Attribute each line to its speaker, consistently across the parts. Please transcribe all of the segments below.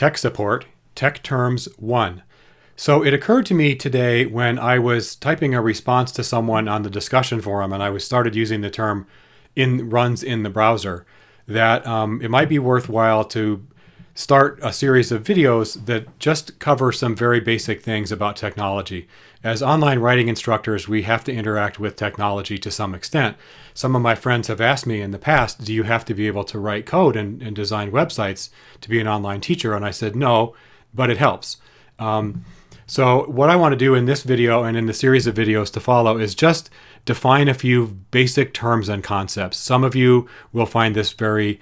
Speaker 1: Tech Support, Tech Terms 1. So it occurred to me today when I was typing a response to someone on the discussion forum and I started using the term runs in the browser that it might be worthwhile to start a series of videos that just cover some very basic things about technology. As online writing instructors, we have to interact with technology to some extent. Some of my friends have asked me in the past, do you have to be able to write code and design websites to be an online teacher? And I said, no, but it helps. So what I want to do in this video and in the series of videos to follow is just define a few basic terms and concepts. Some of you will find this very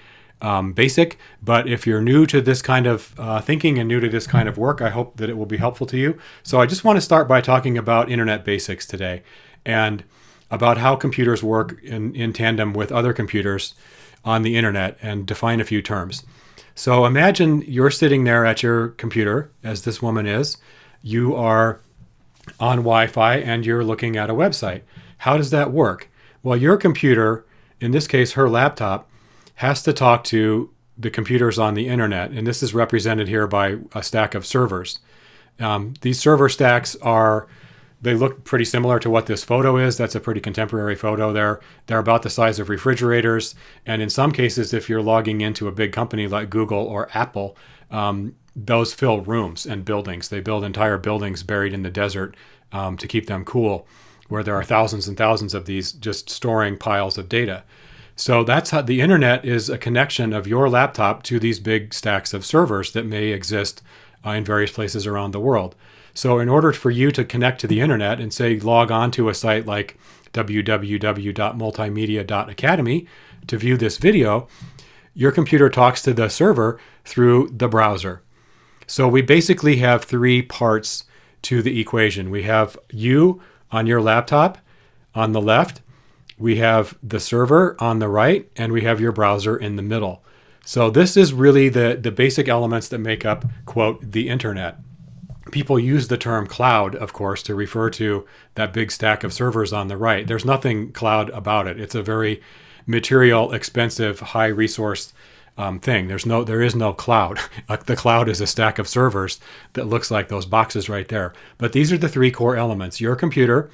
Speaker 1: basic, but if you're new to this kind of thinking and new to this kind of work, I hope that it will be helpful to you. So I just want to start by talking about internet basics today and about how computers work in tandem with other computers on the internet and define a few terms. So imagine you're sitting there at your computer, as this woman is. You are on Wi-Fi and you're looking at a website. How does that work? Well, your computer, in this case her laptop, has to talk to the computers on the internet, and this is represented here by a stack of servers. These server stacks they look pretty similar to what this photo is. That's a pretty contemporary photo there. They're about the size of refrigerators, and in some cases, if you're logging into a big company like Google or Apple, those fill rooms and buildings. They build entire buildings buried in the desert to keep them cool, where there are thousands and thousands of these just storing piles of data. So that's how the internet is a connection of your laptop to these big stacks of servers that may exist in various places around the world. So in order for you to connect to the internet and say log on to a site like www.multimedia.academy to view this video, your computer talks to the server through the browser. So we basically have three parts to the equation. We have you on your laptop on the left, we have the server on the right, and we have your browser in the middle. So this is really the basic elements that make up, quote, the internet. People use the term cloud, of course, to refer to that big stack of servers on the right. There's nothing cloud about it. It's a very material, expensive, high resource thing. There is no cloud. The cloud is a stack of servers that looks like those boxes right there. But these are the three core elements: your computer,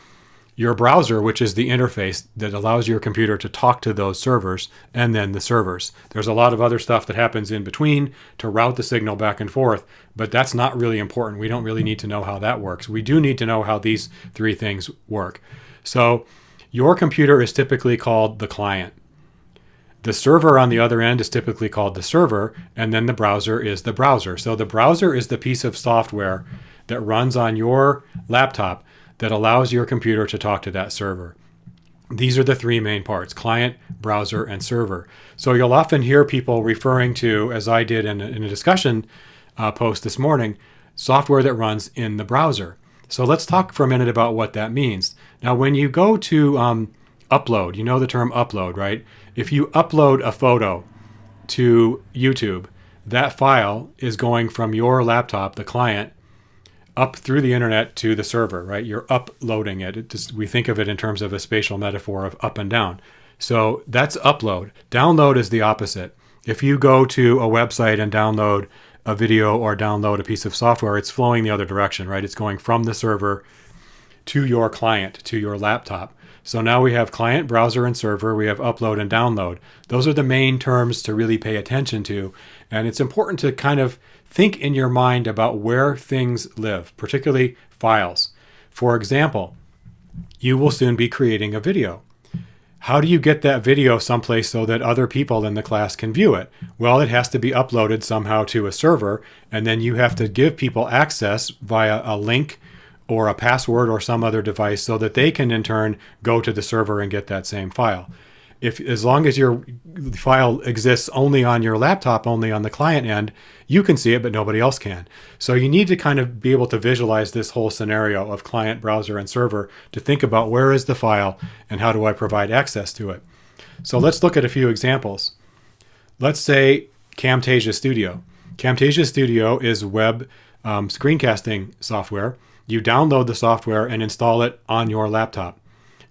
Speaker 1: your browser, which is the interface that allows your computer to talk to those servers, and then the servers. There's a lot of other stuff that happens in between to route the signal back and forth, but that's not really important. We don't really need to know how that works. We do need to know how these three things work. So your computer is typically called the client. The server on the other end is typically called the server, and then the browser is the browser. So the browser is the piece of software that runs on your laptop that allows your computer to talk to that server. These are the three main parts: client, browser, and server. So you'll often hear people referring to, as I did in a discussion post this morning, software that runs in the browser. So let's talk for a minute about what that means. Now, when you go to upload, you know the term upload, right? If you upload a photo to YouTube, that file is going from your laptop, the client, up through the internet to the server, right? You're uploading it. We think of it in terms of a spatial metaphor of up and down. So that's upload. Download is the opposite. If you go to a website and download a video or download a piece of software, it's flowing the other direction, right? It's going from the server to your client, to your laptop. So now we have client, browser, and server. We have upload and download. Those are the main terms to really pay attention to. And it's important to kind of think in your mind about where things live, particularly files. For example, you will soon be creating a video. How do you get that video someplace so that other people in the class can view it? Well, it has to be uploaded somehow to a server, and then you have to give people access via a link or a password or some other device so that they can in turn go to the server and get that same file. As long as your file exists only on your laptop, only on the client end, you can see it, but nobody else can. So you need to kind of be able to visualize this whole scenario of client, browser, and server to think about where is the file and how do I provide access to it. So let's look at a few examples. Let's say Camtasia Studio. Camtasia Studio is web screencasting software. You download the software and install it on your laptop.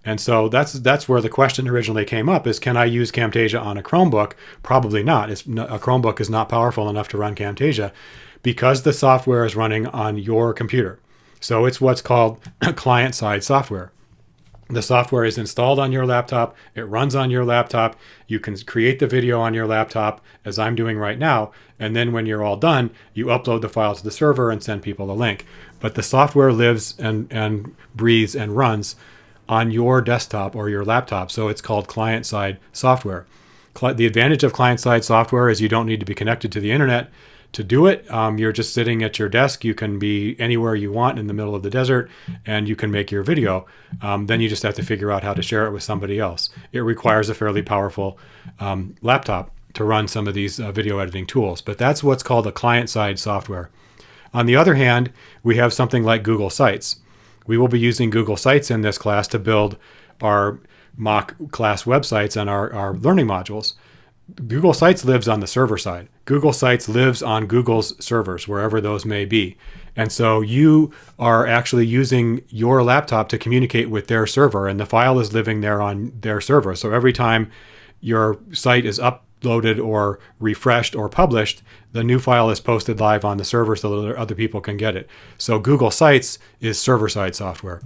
Speaker 1: And so that's where the question originally came up is, can I use Camtasia on a Chromebook? Probably not. A Chromebook is not powerful enough to run Camtasia because the software is running on your computer. So it's what's called client-side software. The software is installed on your laptop. It runs on your laptop. You can create the video on your laptop, as I'm doing right now. And then when you're all done, you upload the file to the server and send people a link. But the software lives and breathes and runs on your desktop or your laptop. So it's called client-side software. The advantage of client-side software is you don't need to be connected to the internet to do it. You're just sitting at your desk. You can be anywhere you want in the middle of the desert, and you can make your video. Then you just have to figure out how to share it with somebody else. It requires a fairly powerful laptop to run some of these video editing tools, but that's what's called a client-side software. On the other hand, we have something like Google Sites. We will be using Google Sites in this class to build our mock class websites and our learning modules. Google Sites lives on the server side. Google Sites lives on Google's servers, wherever those may be. And so you are actually using your laptop to communicate with their server, and the file is living there on their server. So every time your site is uploaded or refreshed or published, the new file is posted live on the server so that other people can get it. So Google Sites is server-side software.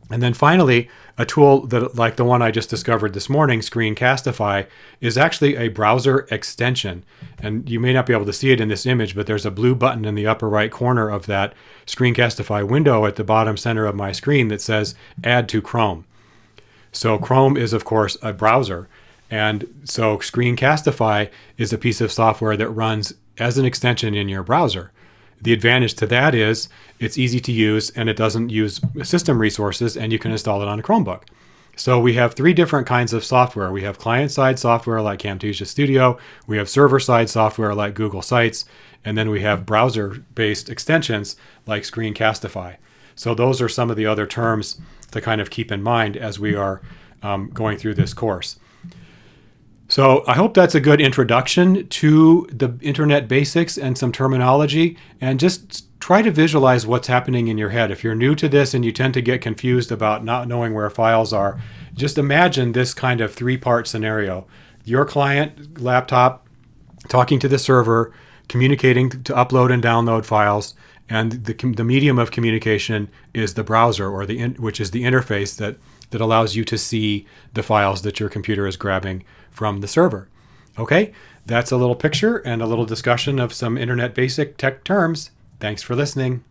Speaker 1: And then finally, a tool that, like the one I just discovered this morning, Screencastify, is actually a browser extension. And you may not be able to see it in this image, but there's a blue button in the upper right corner of that Screencastify window at the bottom center of my screen that says Add to Chrome. So Chrome is, of course, a browser. And so Screencastify is a piece of software that runs as an extension in your browser. The advantage to that is it's easy to use and it doesn't use system resources, and you can install it on a Chromebook. So we have three different kinds of software. We have client-side software like Camtasia Studio, we have server-side software like Google Sites, and then we have browser-based extensions like Screencastify. So those are some of the other terms to kind of keep in mind as we are going through this course. So I hope that's a good introduction to the internet basics and some terminology, and just try to visualize what's happening in your head. If you're new to this and you tend to get confused about not knowing where files are, just imagine this kind of three-part scenario. Your client laptop talking to the server, communicating to upload and download files, and the medium of communication is the browser, or which is the interface that allows you to see the files that your computer is grabbing from the server. Okay, that's a little picture and a little discussion of some internet basic tech terms. Thanks for listening.